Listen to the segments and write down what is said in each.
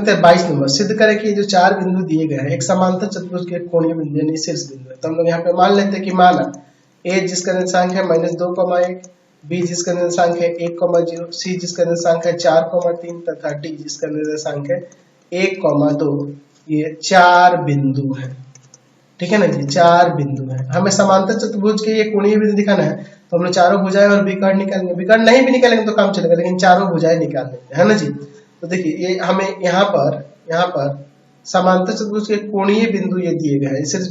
लेते हैं 22 नंबर। सिद्ध करें कि जो 4 बिंदु दिए गए हैं एक समांतर चतुर्भुज के कोणीय बिंदु यानी शीर्ष बिंदु है। तो हम लोग यहाँ पे मान लेते हैं कि माना a जिसका निर्देशांक है -2,1, b जिसका निर्देशांक है 1,0, c जिसका निर्देशांक है 4,3 तथा d जिसका निर्देशांक है 1,2। ये 4 बिंदु है, ठीक है ना जी, 4 बिंदु है। हमें समांतर चतुर्भुज के ये कोणीय बिंदु दिखाना है, तो हम लोग चारों भुजाएं और विकर्ण निकालेंगे। विकर्ण नहीं भी निकालेंगे तो काम चलेगा, लेकिन चारों भुजाएं निकाल लेंगे, है ना जी। तो देखिए ये हमें यहाँ पर समांतर चतुर्भुज के कोणीय बिंदु ये दिए गए हैं, शीर्ष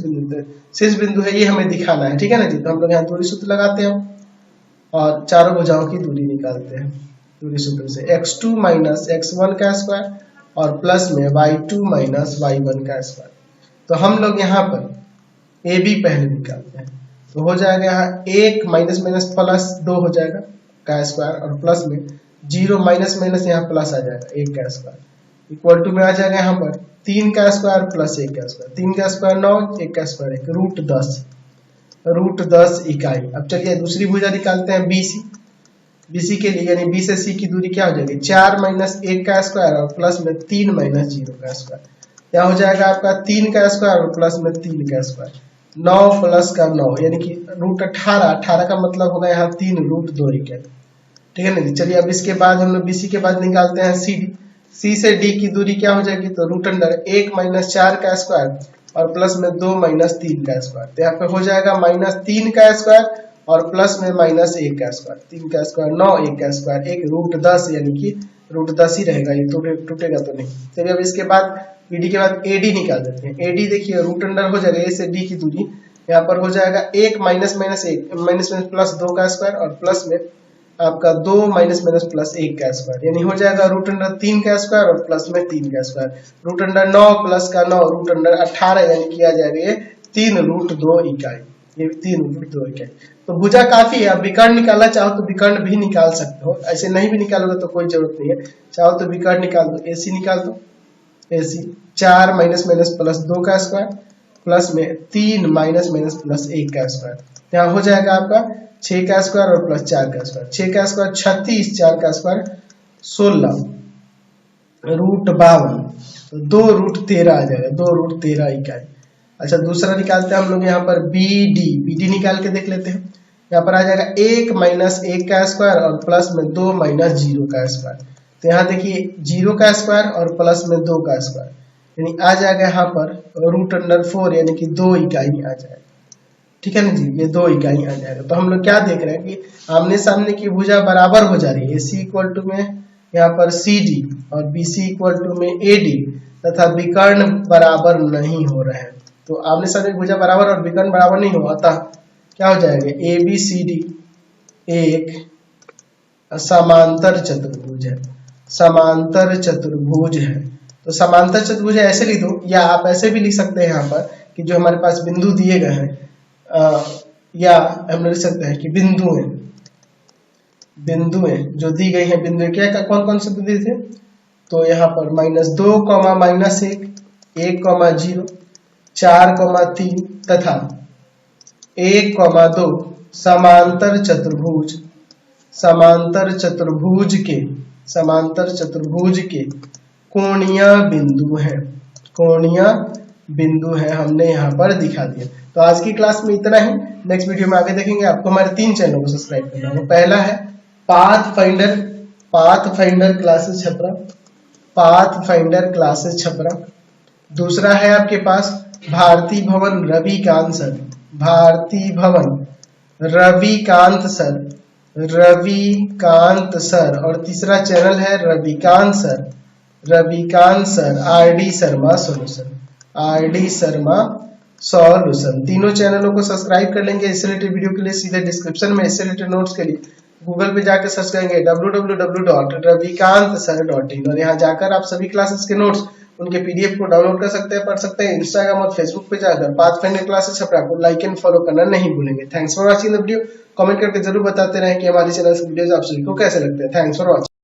बिंदु है, ये हमें दिखाना है, ठीक है ना जी। तो हम लोग यहाँ दूरी सूत्र लगाते हैं और चारों भुजाओं की दूरी निकालते हैं दूरी सूत्र से। x2 माइनस x1 का स्क्वायर और प्लस में y2 माइनस y1 का स्क्वायर। तो हम लोग यहाँ पर ए बी पहले निकालते हैं, तो हो जाएगा यहाँ 1 माइनस माइनस प्लस 2 हो जाएगा का स्क्वायर और प्लस में 0 माइनस माइनस यहाँ प्लस आ जाएगा 1 का स्क्वायर इक्वल टू में आ जाएगा यहाँ पर 3 का स्क्वायर प्लस 1 का स्क्वायर। 3 का स्क्वायर 9, 1 का स्क्वायर 1, रूट 10 इकाई। अब चलिए दूसरी भुजा निकालते हैं BC के लिए, यानी B से C की दूरी क्या हो जाएगी 4 माइनस 1 का स्क्वायर और प्लस में 3 माइनस 0 का स्क्वायर। यहाँ हो जाएगा आपका 3 का स्क्वायर और प्लस में 3 का स्क्वायर। 9 प्लस का 9 यानी कि रूट 18 का मतलब होगा यहाँ 3 रूट 2 इकाई, ठीक है ना जी। चलिए अब इसके बाद हम लोग BC के बाद निकालते हैं CD। C से D की दूरी क्या हो जाएगी, तो रूट अंडर 1 माइनस 4 का स्क्वायर और प्लस में 2 माइनस 3 का स्क्वायर। तो यहाँ पे हो जाएगा -3 का स्क्वायर और प्लस में -1 का स्क्वायर। 3 का स्क्वायर 9, 1 का स्क्वायर 1, रूट 10 यानी कि रूट 10 ही रहेगा, ये टूटेगा तो नहीं। चलिए अब इसके बाद BD के बाद AD निकाल देते हैं। AD देखिए रूट अंडर हो जाएगा A से D की दूरी, यहाँ पर हो जाएगा 1 minus minus 1 minus minus plus 2 का स्क्वायर और प्लस में आपका 2 माइनस माइनस प्लस 1 का स्क्वायर, यानी हो जाएगा रूट अंडर 3 का स्क्वायर और प्लस में 3 का स्क्वायर। रूट अंडर 9 प्लस का 9 रूट अंडर 18 यानी कि आ जाएगा ये 3 रूट 2 इकाई, ये 3 रूट 2 इकाई। तो भुजा काफी है। अब विकर्ण निकालना चाहो तो विकर्ण भी निकाल सकते हो, ऐसे नहीं भी निकालोगे तो कोई जरूरत नहीं है। चाहो तो विकर्ण निकाल दो, AC निकाल दो, AC 4 माइनस माइनस प्लस 2 का स्क्वायर प्लस में 3 माइनस माइनस प्लस 1 का स्क्वायर। यहाँ हो जाएगा आपका 6 का स्क्वायर और प्लस 4 का स्क्वायर। 6 का स्क्वायर 36, 4 का स्क्वायर 16, रूट 52, तो 2 रूट 13 आ जाएगा, 2 रूट 13 इकाई। अच्छा दूसरा निकालते हैं हम लोग यहाँ पर BD निकाल के देख लेते हैं। यहाँ पर आ जाएगा 1 माइनस 1 का स्क्वायर और प्लस में 2 माइनस 0 का स्क्वायर। तो यहाँ देखिए 0 का स्क्वायर और प्लस में 2 का स्क्वायर, यानी आ जाएगा यहाँ पर रूट अंडर 4 यानी कि 2 इकाई आ जाएगा, ठीक है ना जी, ये 2 इकाई आ जाएगा। तो हम लोग क्या देख रहे हैं कि आमने सामने की भुजा बराबर हो जा रही है। AC इक्वल टू में यहाँ पर CD और BC इक्वल टू में AD तथा विकर्ण बराबर नहीं हो रहे हैं। तो आमने सामने की भुजा बराबर और विकर्ण बराबर नहीं हुआ, अतः क्या हो जाएगा ABCD एक समांतर चतुर्भुज है, समांतर चतुर्भुज है। तो समांतर चतुर्भुज ऐसे लिख दो, या आप ऐसे भी लिख सकते हैं यहाँ पर कि जो हमारे पास बिंदु दिए गए हैं, या हम लिख सकते हैं कि बिंदुएं जो दी गई हैं, बिंदु क्या कौन कौन से बिंदु थे, तो यहाँ पर -2, -1, 1, 0, 4, 3 तथा 1, 2 समांतर चतुर्भुज के कोणीय बिंदु है, हमने यहाँ पर दिखा दिया। तो आज की क्लास में इतना ही। नेक्स्ट वीडियो में आगे देखेंगे। आपको हमारे 3 चैनल को सब्सक्राइब करना होगा। पहला है पाथफाइंडर क्लासेस छपरा। दूसरा है आपके पास भारती भवन रविकांत सर, और तीसरा चैनल है Ravikant sir RD Sharma solution. तीनों चैनलों को सब्सक्राइब कर लेंगे। इससे रिलेटेड वीडियो के लिए सीधे डिस्क्रिप्शन में, इससे रिलेटेड नोट्स के लिए गूगल पे जाकर सर्च करेंगे www.ravikantsir.in, और यहाँ जाकर आप सभी क्लासेस के नोट्स उनके PDF को डाउनलोड कर सकते हैं, पढ़ सकते हैं। इंस्टाग्राम और फेसबुक पे जाकर पाथफाइंडर क्लासेस छपरा को लाइक एंड फॉलो करना नहीं भूलेंगे। Thanks for watching the video. Comment करके जरूर बताते रहें कि हमारे चैनल के वीडियोस आप सभी को कैसे लगते हैं। Thanks for watching.